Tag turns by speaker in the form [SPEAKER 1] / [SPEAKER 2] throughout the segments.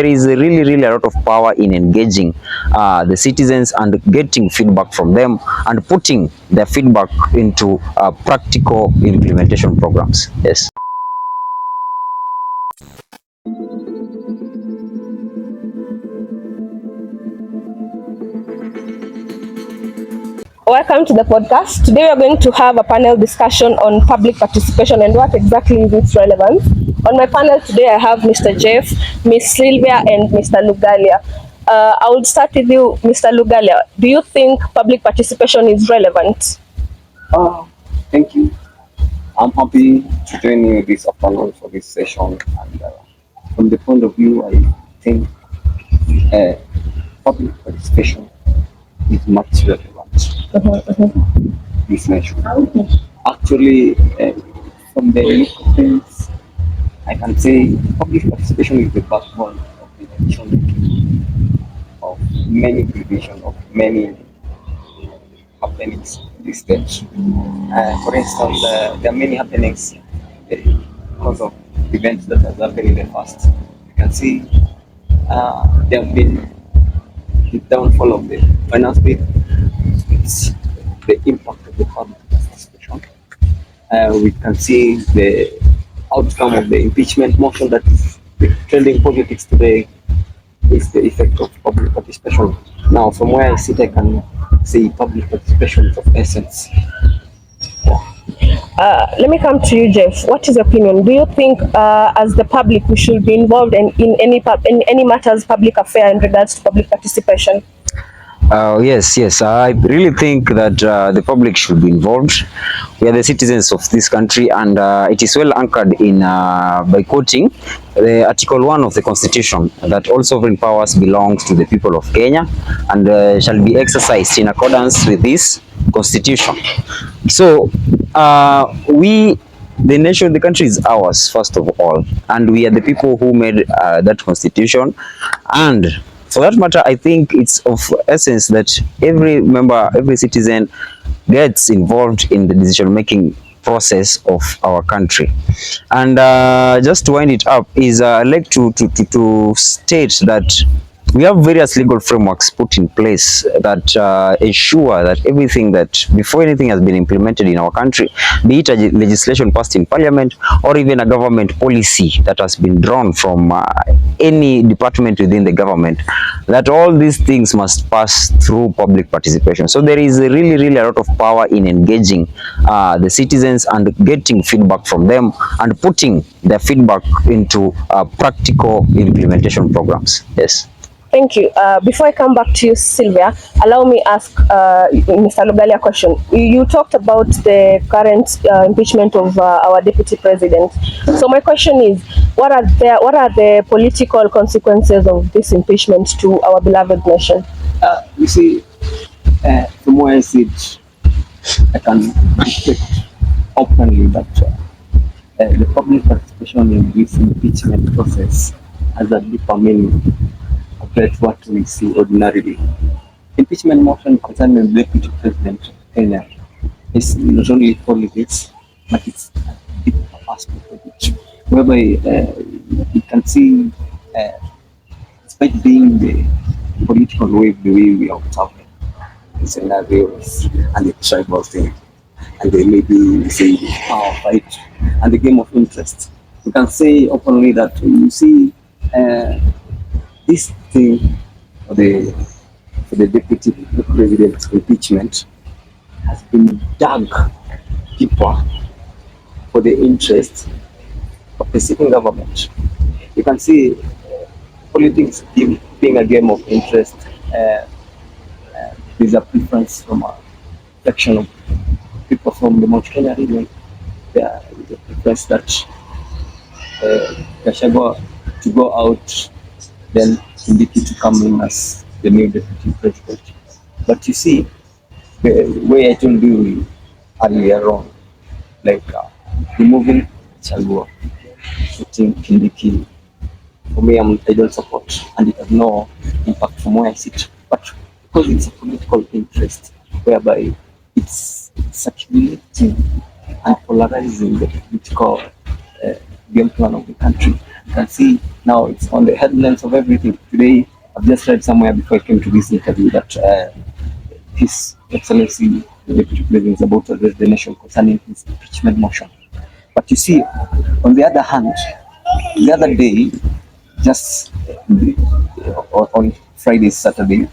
[SPEAKER 1] There is really a lot of power in engaging the citizens and getting feedback from them and putting their feedback into practical implementation programs. Yes.
[SPEAKER 2] Welcome to the podcast. Today we are going to have a panel discussion on public participation and what exactly is its relevance. On my panel today I have Mr. Jeff, Ms. Sylvia and Mr. Lugalia. I will start with you, Mr. Lugalia. Do you think public participation is relevant?
[SPEAKER 3] Thank you. I'm happy to join you this afternoon for this session. And from the point of view, I think public participation is much relevant. This nation. Actually, from the look of things, I can say public participation is the backbone of the nation, of many divisions, of many happenings in this stage. For instance, there are many happenings because of events that have happened in the past. You can see there have been the downfall of the finance bill. It's the impact of the public participation. We can see the outcome of the impeachment motion that is trending politics today is the effect of public participation. Now, from where I sit, I can say public participation is of essence.
[SPEAKER 2] Let me come to you, Jeff. What is your opinion? Do you think, as the public, we should be involved in any matters public affair in regards to public participation?
[SPEAKER 1] Yes. I really think that the public should be involved. We are the citizens of this country, and it is well anchored in by quoting the Article 1 of the Constitution that all sovereign powers belongs to the people of Kenya and shall be exercised in accordance with this Constitution. So the nation, the country is ours first of all, and we are the people who made that Constitution. And for that matter, I think it's of essence that every member, every citizen gets involved in the decision-making process of our country. And just to wind it up, I'd like to state that we have various legal frameworks put in place that ensure that everything that, before anything has been implemented in our country, be it a legislation passed in parliament or even a government policy that has been drawn from any department within the government, that all these things must pass through public participation. So there is really a lot of power in engaging the citizens and getting feedback from them and putting their feedback into practical implementation programs. Yes.
[SPEAKER 2] Thank you. Before I come back to you, Sylvia, allow me ask Mr. Lugalia a question. You talked about the current impeachment of our deputy president. So my question is, what are the political consequences of this impeachment to our beloved nation?
[SPEAKER 3] You see, from where I sit, I can state openly that the public participation in this impeachment process has a deeper meaning compared to what we see ordinarily. Impeachment motion concerning the deputy president of Kenya is not only politics, but it's a deeper aspect of it, whereby you can see, despite being the political wave the way we are observing the scenarios and the tribal thing, and they may be say power fight and the game of interest, we can say openly that you see this thing for the deputy president impeachment has been dug deeper for the interest of the sitting government. You can see politics being a game of interest. There's a preference from a section of people from the Mount Kenya region. There is a preference that Gachagua to go out, then Kindiki to come in as the new deputy president. But you see, the way I told you earlier on, like removing Gachagua, putting Kindiki, for me, I don't support, and it has no impact from where I sit. But because it's a political interest, whereby it's circulating and polarizing the political game plan of the country, You can see now it's on the headlines of everything. Today, I've just read somewhere before I came to this interview that His Excellency, the Deputy President, is about to address the nation concerning his impeachment motion. But you see, on the other hand, the other day, just on Friday, Saturday,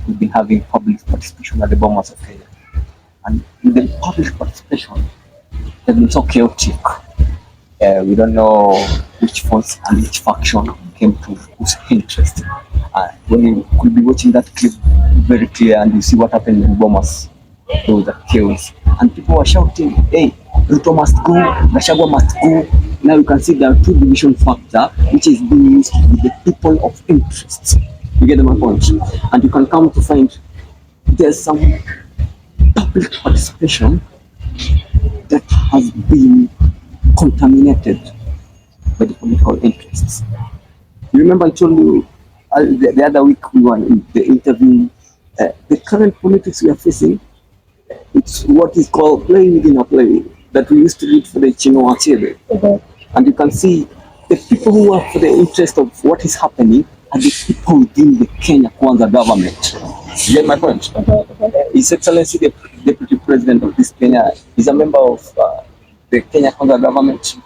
[SPEAKER 3] we've been having public participation at the Bomas of Kenya. And in the public participation, has been so chaotic. We don't know which force and which faction came to whose interest. When you could be watching that clip very clear and you see what happened in Bomas, there was a chaos. And people were shouting, hey, Ruto must go, Gachagua must go. Now you can see there are two division factor which is being used with the people of interest. You get my point? And you can come to find there's some public participation that has been contaminated by the political interests. You remember I told you the other week we were in the interview, the current politics we are facing, it's what is called play within a play that we used to read for the Chino Achebe. And you can see the people who are for the interest of what is happening are the people within the Kenya Kwanza government. You get my point? His Excellency, the Deputy President of this Kenya, is a member of the Kenya Kwanza government.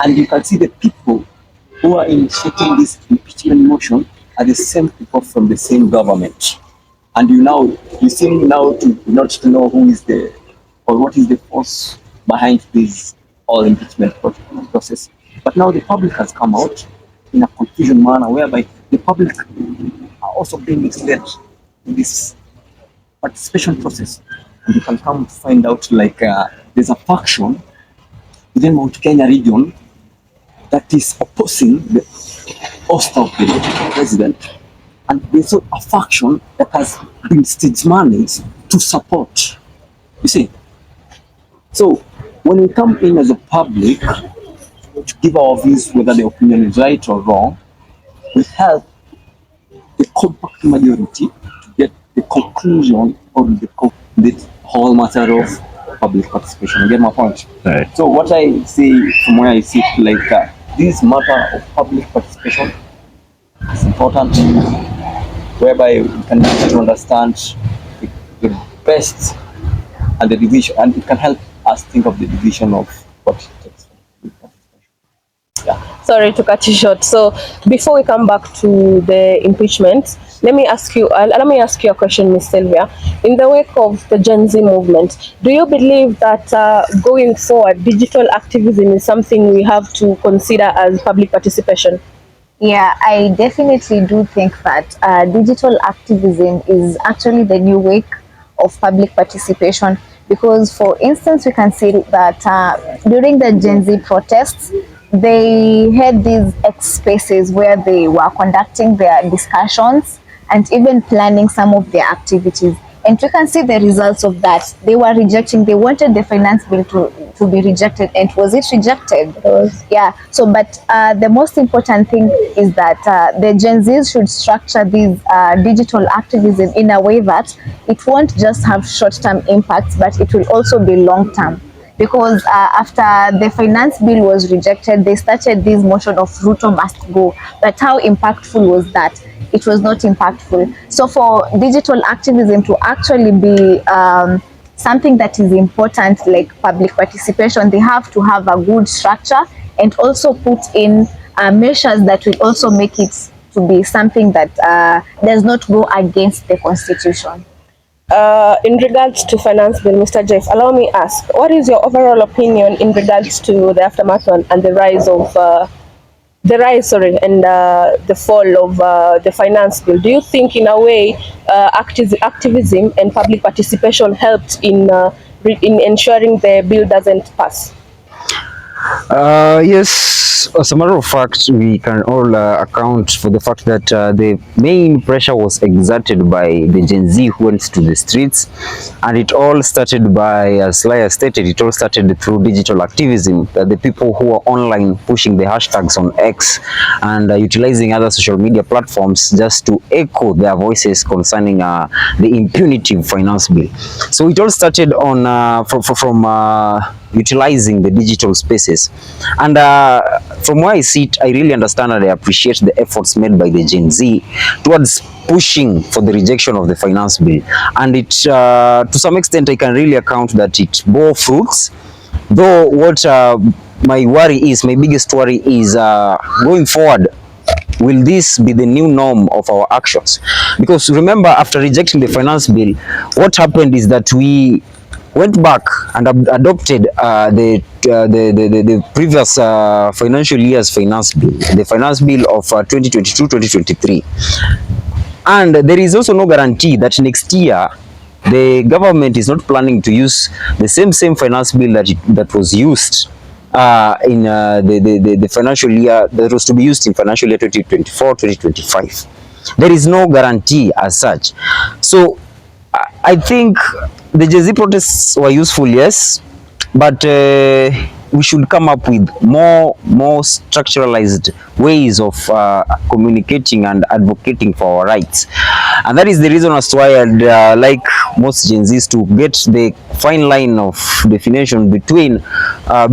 [SPEAKER 3] And you can see the people who are initiating this impeachment motion are the same people from the same government. And you seem now to not to know who is the, or what is the force behind this all impeachment process. But now the public has come out in a confusion manner whereby the public are also being misled in this participation process. And you can come to find out like there's a faction within Mount Kenya region that is opposing the host of the president, and there's a faction that has been stage managed to support. You see, so when we come in as a public to give our views whether the opinion is right or wrong, we help the compact majority to get the conclusion on the whole matter of public participation. You get my point?
[SPEAKER 1] Right.
[SPEAKER 3] So what I see from where I sit, like this matter of public participation is important, whereby we can get to understand the best and the division, and it can help us think of the division of what it takes. Yeah.
[SPEAKER 2] Sorry to cut you short. So before we come back to the impeachment, let me ask you a question, Ms. Sylvia. In the wake of the Gen Z movement, do you believe that going forward, digital activism is something we have to consider as public participation?
[SPEAKER 4] Yeah, I definitely do think that digital activism is actually the new wave of public participation, because, for instance, we can see that during the Gen Z protests, they had these X spaces where they were conducting their discussions and even planning some of their activities. And we can see the results of that. They were rejecting, they wanted the finance bill to be rejected. And was it rejected? Yeah. So, but the most important thing is that the Gen Zs should structure these digital activism in a way that it won't just have short-term impacts, but it will also be long-term. Because after the finance bill was rejected, they started this motion of Ruto must go. But how impactful was that? It was not impactful. So for digital activism to actually be something that is important, like public participation, they have to have a good structure and also put in measures that will also make it to be something that does not go against the constitution.
[SPEAKER 2] In regards to finance bill, Mr. Jeff, allow me ask, what is your overall opinion in regards to the aftermath and the rise of the fall of the finance bill? Do you think, in a way, activism and public participation helped in ensuring the bill doesn't pass?
[SPEAKER 1] Yes, as a matter of fact, we can all account for the fact that the main pressure was exerted by the Gen Z who went to the streets, and it all started by, as Laya stated, it all started through digital activism, that the people who are online pushing the hashtags on X and utilizing other social media platforms just to echo their voices concerning the impunity finance bill. So it all started on from utilizing the digital spaces. And from where I sit, I really understand and I appreciate the efforts made by the Gen Z towards pushing for the rejection of the finance bill. And it, to some extent, I can really account that it bore fruits. Though what my worry is, my biggest worry is going forward, will this be the new norm of our actions? Because remember, after rejecting the finance bill, what happened is that we went back and adopted the previous financial year's finance bill, the finance bill of 2022-2023. And there is also no guarantee that next year the government is not planning to use the same finance bill that was used in the financial year that was to be used in financial year 2024-2025. There is no guarantee as such. So I think the Gen Z protests were useful, yes, but we should come up with more structuralized ways of communicating and advocating for our rights. And that is the reason as to why I'd like most Gen Zs to get the fine line of definition between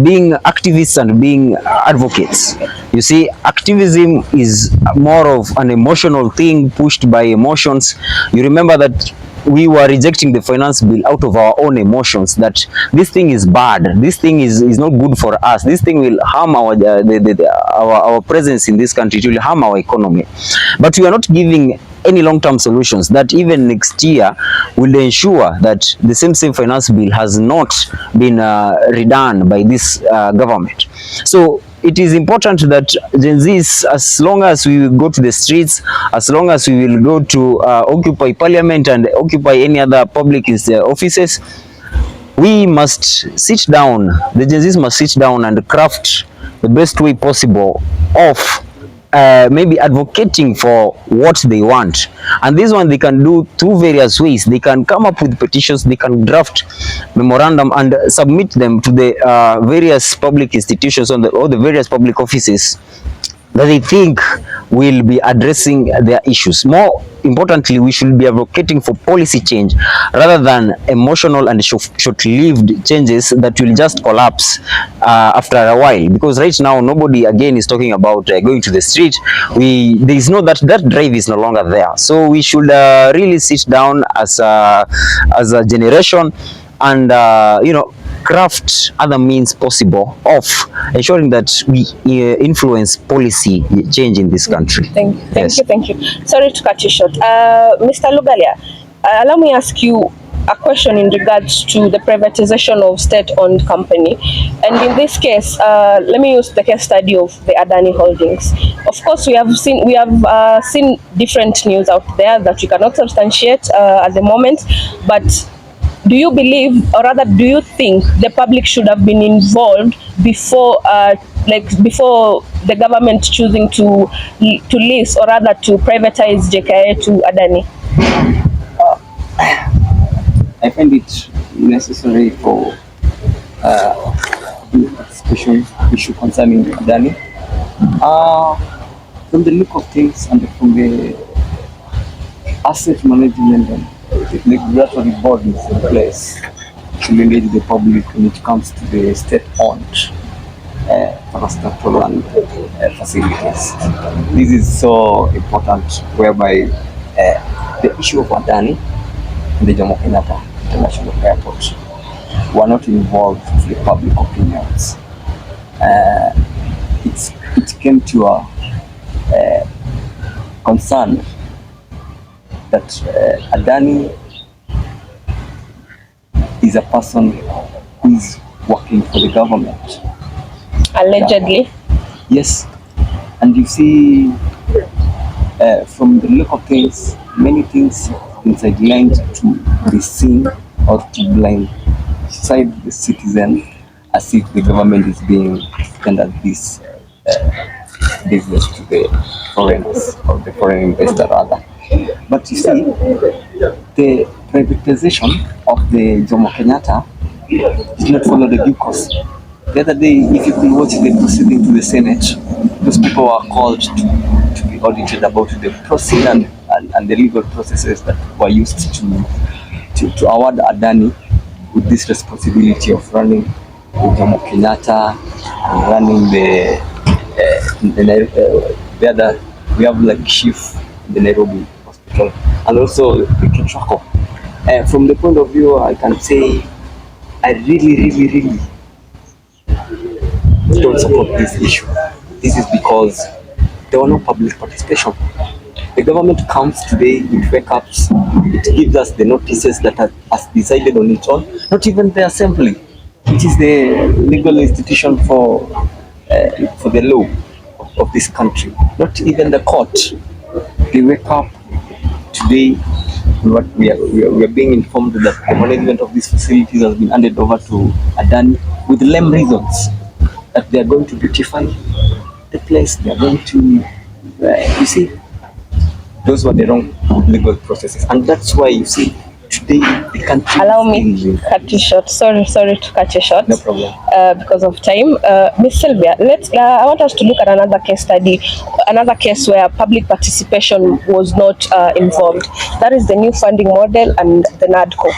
[SPEAKER 1] being activists and being advocates. You see, activism is more of an emotional thing pushed by emotions. You remember that we were rejecting the finance bill out of our own emotions, that this thing is bad, this thing is not good for us, this thing will harm our presence in this country, it will harm our economy. But we are not giving any long-term solutions that even next year will ensure that the same finance bill has not been redone by this government. So it is important that Gen Zs, as long as we will go to the streets, as long as we will go to occupy parliament and occupy any other public offices, we must sit down, the Gen Zs must sit down and craft the best way possible of maybe advocating for what they want. And this one they can do through various ways. They can come up with petitions, they can draft memorandum and submit them to the various public institutions or the various public offices that they think will be addressing their issues. More importantly, we should be advocating for policy change rather than emotional and short-lived changes that will just collapse after a while. Because right now, nobody again is talking about going to the street. There is no that drive is no longer there. So we should really sit down as a generation and craft other means possible of ensuring that we influence policy change in this country.
[SPEAKER 2] Thank you. Sorry to cut you short. Mr. Lugalia, allow me ask you a question in regards to the privatization of state-owned company. And in this case, let me use the case study of the Adani Holdings. Of course, we have seen different news out there that we cannot substantiate at the moment, but do you believe, or rather do you think the public should have been involved before before the government choosing to lease or rather to privatize JKA to Adani?
[SPEAKER 3] I find it necessary for special issue concerning Adani. From the look of things and from the asset management and the regulatory bodies in place to engage the public when it comes to the state-owned infrastructural and facilities. This is so important, whereby the issue of Adani and the Jomo Kenyatta International Airport were not involved with the public opinions. It came to a concern that Adani is a person who is working for the government.
[SPEAKER 2] Allegedly.
[SPEAKER 3] Yes. And you see, from the look of things, many things inside lines to be seen or to blindside the citizen as if the government is being tendered this business to the foreigners or the foreign investor rather. But you see, the privatization of the Jomo Kenyatta did not follow the due course. The other day, if you could watch the proceeding to the Senate, those people were called to be audited about the procedure and the legal processes that were used to award Adani with this responsibility of running Jomo Kenyatta running the other, we have like chief in the Nairobi hospital, and also the Kichwako. From the point of view, I can say I really don't support this issue. This is because there were no public participation. The government comes today, it wake up, it gives us the notices that has decided on its own. Not even the assembly, which is the legal institution for the law of this country. Not even the court. They wake up today. What we are being informed that the management of these facilities has been handed over to Adani with lame reasons that they are going to beautify the place. They are going to, you see, those were the wrong legal processes, and that's why you see today the country.
[SPEAKER 2] Allow me cut you short. Sorry to cut you short.
[SPEAKER 3] No problem.
[SPEAKER 2] Because of time, Miss Sylvia, let's. I want us to look at another case study, another case where public participation was not involved. That is the new funding model and the NADCO.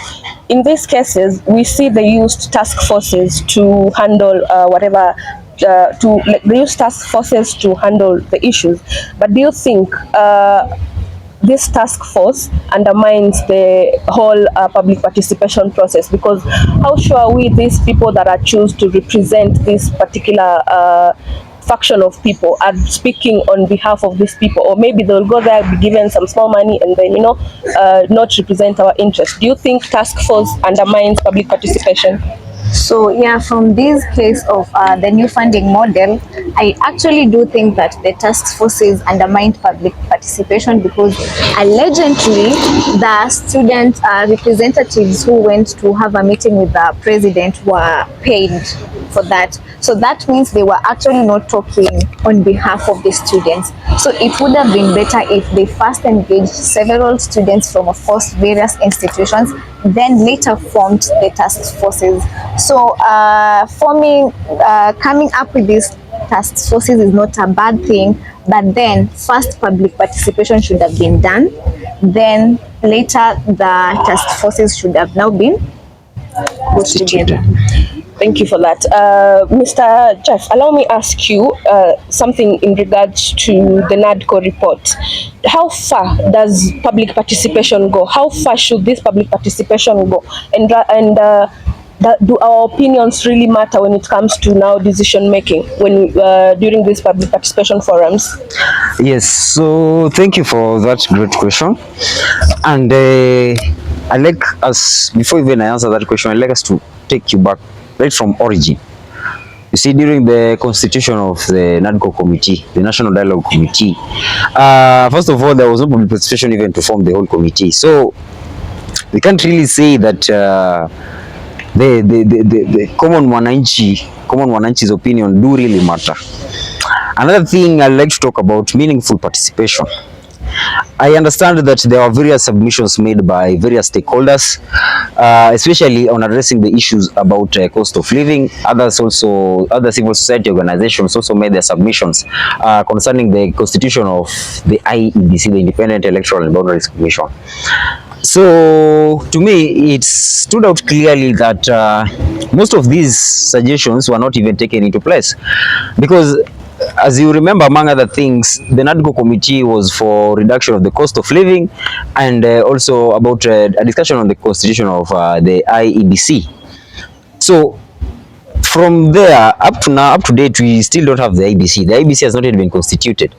[SPEAKER 2] In these cases, we see they used task forces to handle whatever. They use task forces to handle the issues. But do you think this task force undermines the whole public participation process? Because how sure are we these people that are chosen to represent this particular faction of people are speaking on behalf of these people? Or maybe they'll go there, be given some small money, and then not represent our interests. Do you think task force undermines public participation?
[SPEAKER 4] So yeah, from this case of the new funding model, I actually do think that the task forces undermined public participation, because allegedly the student representatives who went to have a meeting with the president were paid for that. So that means they were actually not talking on behalf of the students. So it would have been better if they first engaged several students from, of course, various institutions, then later formed the task forces. So coming up with these task forces is not a bad thing, but then first public participation should have been done, then later the task forces should have now been put together.
[SPEAKER 2] Thank you for that. Mr. Jeff, allow me ask you something in regards to the NADCO report. How far does public participation go? How far should this public participation go? And do our opinions really matter when it comes to now decision making when during these public participation forums?
[SPEAKER 1] Yes, so thank you for that great question. And I like us, before even I answer that question, I'd like us to take you back right from origin. You see, during the constitution of the NADCO committee, the National Dialogue Committee, first of all, there was no public participation even to form the whole committee. So we can't really say that the common wananchi's opinion do really matter. Another thing I'd like to talk about, meaningful participation. I understand that there are various submissions made by various stakeholders, especially on addressing the issues about cost of living. Other civil society organizations also made their submissions concerning the constitution of the IEBC, the Independent Electoral and Boundaries Commission. So to me, it stood out clearly that most of these suggestions were not even taken into place, because as you remember, among other things, the NADCO committee was for reduction of the cost of living, and also about a discussion on the constitution of the IEBC. So from there up to now, up to date, we still don't have the IEBC. The IEBC has not yet been constituted,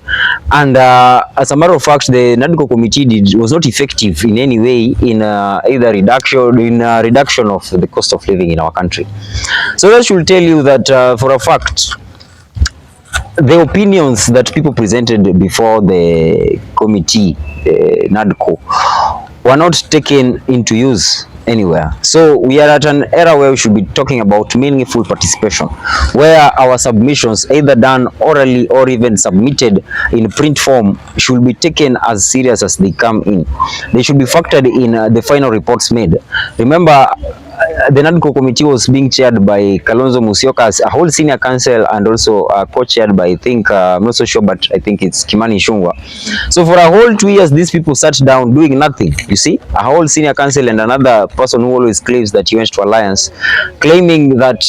[SPEAKER 1] and as a matter of fact, the NADCO committee was not effective in any way in either reduction of the cost of living in our country. So that should tell you that for a fact, the opinions that people presented before the committee, NADCO, were not taken into use anywhere. So we are at an era where we should be talking about meaningful participation, where our submissions, either done orally or even submitted in print form, should be taken as serious as they come in. They should be factored in the final reports made. Remember, the NADCO committee was being chaired by Kalonzo Musyoka as a whole senior council, and also co-chaired by, I think, I'm not so sure, but I think it's Kimani Ichung'wah. So for a whole 2 years, these people sat down doing nothing. You see, a whole senior council and another person who always claims that he went to alliance, claiming that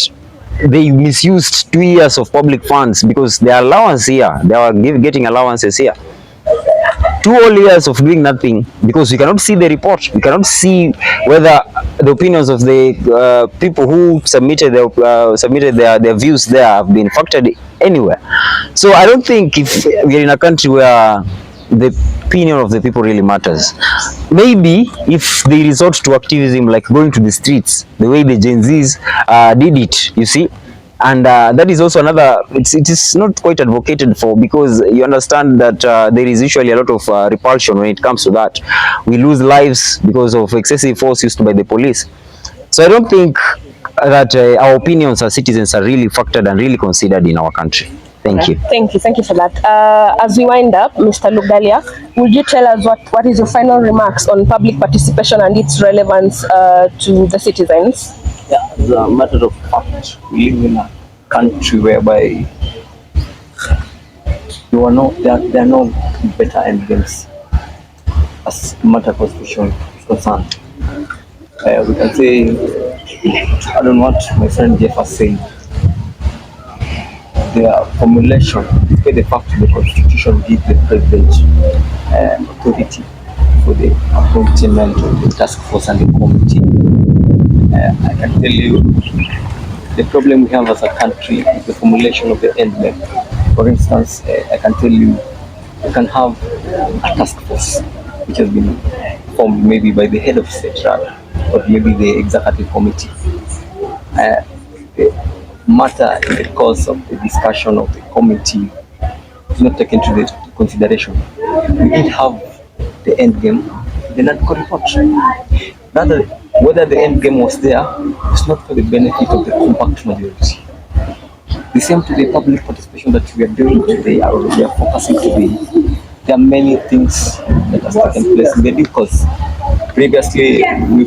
[SPEAKER 1] they misused 2 years of public funds, because their allowance here, they are getting allowances here. 2 whole years of doing nothing, because we cannot see the report. We cannot see whether the opinions of the people who submitted their views there have been factored anywhere. So I don't think, if we are in a country where the opinion of the people really matters, maybe if they resort to activism, like going to the streets, the way the Gen Zs did it, you see. And that is also another, it is not quite advocated for, because you understand that there is usually a lot of repulsion when it comes to that. We lose lives because of excessive force used by the police. So I don't think that our opinions as citizens are really factored and really considered in our country. Thank you.
[SPEAKER 2] Thank you for that. As we wind up, Mr. Lugalia, would you tell us what is your final remarks on public participation and its relevance to the citizens?
[SPEAKER 3] Yeah, as a matter of fact, we live in a country whereby there are no better endgames as matter of constitution is concerned. We can say, I don't know what my friend Jeff was saying. The formulation, despite the fact the constitution gives the president authority for the appointment of the task force and the committee. I can tell you the problem we have as a country is the formulation of the end game. For instance, I can tell you can have a task force which has been formed maybe by the head of state rather, or maybe the executive committee. The matter in the course of the discussion of the committee is not taken into the consideration. We did have the end game, the NADCO report. Rather, whether the end game was there, it's not for the benefit of the compact majority. The same to the public participation that we are doing today, or we are focusing today. There are many things that have taken place in the because previously we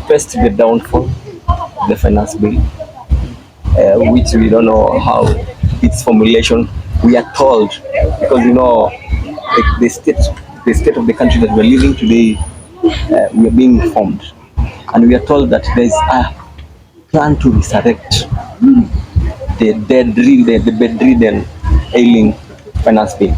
[SPEAKER 3] faced the downfall of the finance bill, which we don't know how its formulation. We are told, because the state of the country that we are living today, we are being informed, and we are told that there is a plan to resurrect the bedridden, ailing finance bill.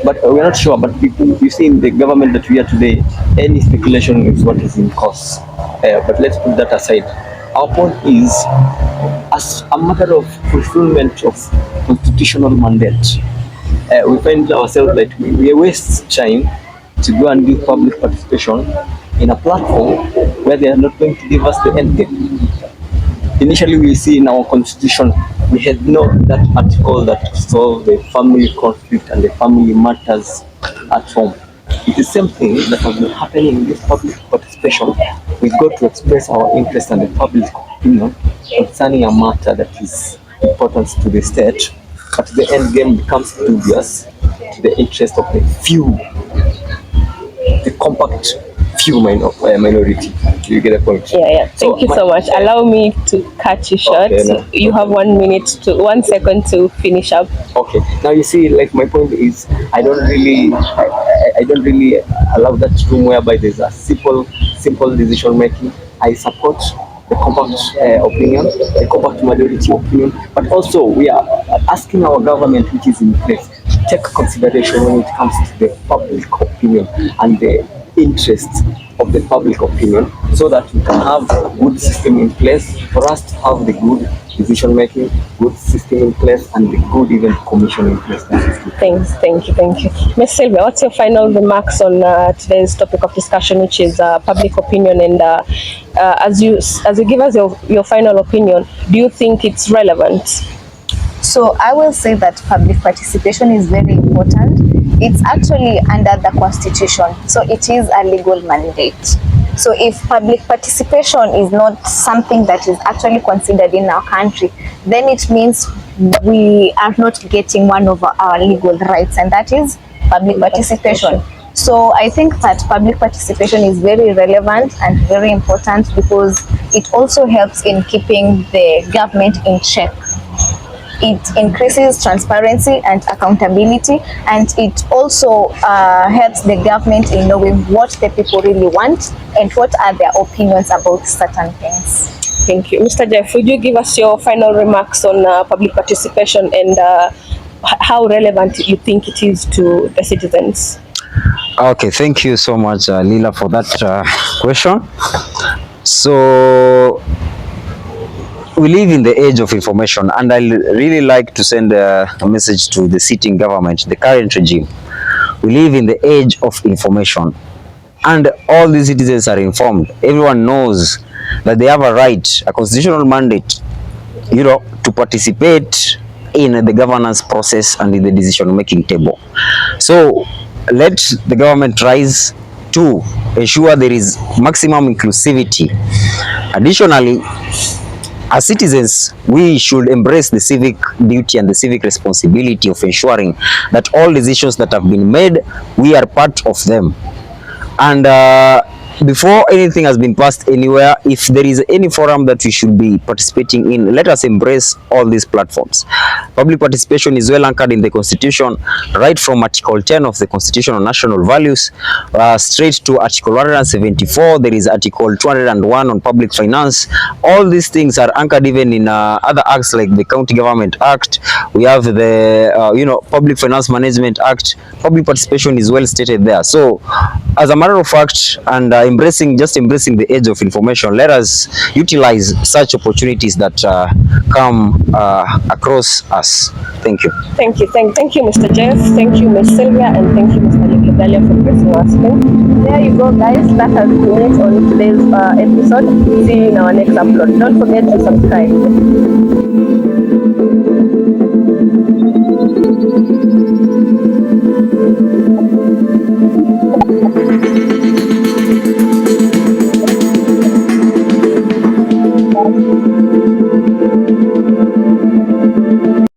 [SPEAKER 3] But we are not sure. But you see, in the government that we are today, any speculation is what is in course. But let's put that aside. Our point is, as a matter of fulfillment of constitutional mandate, we find ourselves that we waste time to go and do public participation in a platform where they are not going to give us the end game. Initially, we see in our constitution, we had that article that solved the family conflict and the family matters at home. It's the same thing that has been happening in this public participation. We go to express our interest and the public opinion concerning a matter that is important to the state, but the end game becomes dubious to the interest of the few, the compact few minority. Do you get the point?
[SPEAKER 2] Yeah. Thank you so much. Allow me to cut you short.
[SPEAKER 3] Okay, no.
[SPEAKER 2] You have 1 second to finish up.
[SPEAKER 3] Okay. Now you see, like my point is, I don't really allow that room whereby there's a simple decision making. I support the compact opinion, the compact majority opinion, but also we are asking our government, which is in place, to take consideration when it comes to the public opinion and the interests of the public opinion, so that we can have a good system in place for us to have the good decision making, good system in place, and the good even commission in place.
[SPEAKER 2] Thank you. Ms. Sylvia, what's your final remarks on today's topic of discussion, which is public opinion? And as you give us your final opinion, do you think it's relevant?
[SPEAKER 4] So I will say that public participation is very important. It's actually under the Constitution, so it is a legal mandate. So if public participation is not something that is actually considered in our country, then it means we are not getting one of our legal rights, and that is public participation. So I think that public participation is very relevant and very important, because it also helps in keeping the government in check. It increases transparency and accountability, and it also helps the government in knowing what the people really want and what are their opinions about certain things.
[SPEAKER 2] Thank you. Mr. Jeff, would you give us your final remarks on public participation and how relevant you think it is to the citizens?
[SPEAKER 1] Okay, thank you so much, Lila, for that question. So we live in the age of information, and I really like to send a message to the sitting government, the current regime. We live in the age of information, and all the citizens are informed. Everyone knows that they have a right, a constitutional mandate, to participate in the governance process and in the decision-making table. So let the government rise to ensure there is maximum inclusivity. Additionally, as citizens, we should embrace the civic duty and the civic responsibility of ensuring that all decisions that have been made, we are part of them. And before anything has been passed anywhere, if there is any forum that we should be participating in, let us embrace all these platforms. Public participation is well anchored in the Constitution, right from Article 10 of the Constitution on National Values, straight to Article 174. There is Article 201 on public finance. All these things are anchored even in other acts like the County Government Act. We have the Public Finance Management Act. Public participation is well stated there. So, as a matter of fact, and embracing the age of information, let us utilize such opportunities that come across us. Thank you.
[SPEAKER 2] Thank you. Thank you, Mr. Jeff. Thank you, Ms. Sylvia, and thank you, Mr. Legalia, for pressing our screen. There you go, guys. That has been it on today's episode. See you in our next upload. Don't forget to subscribe.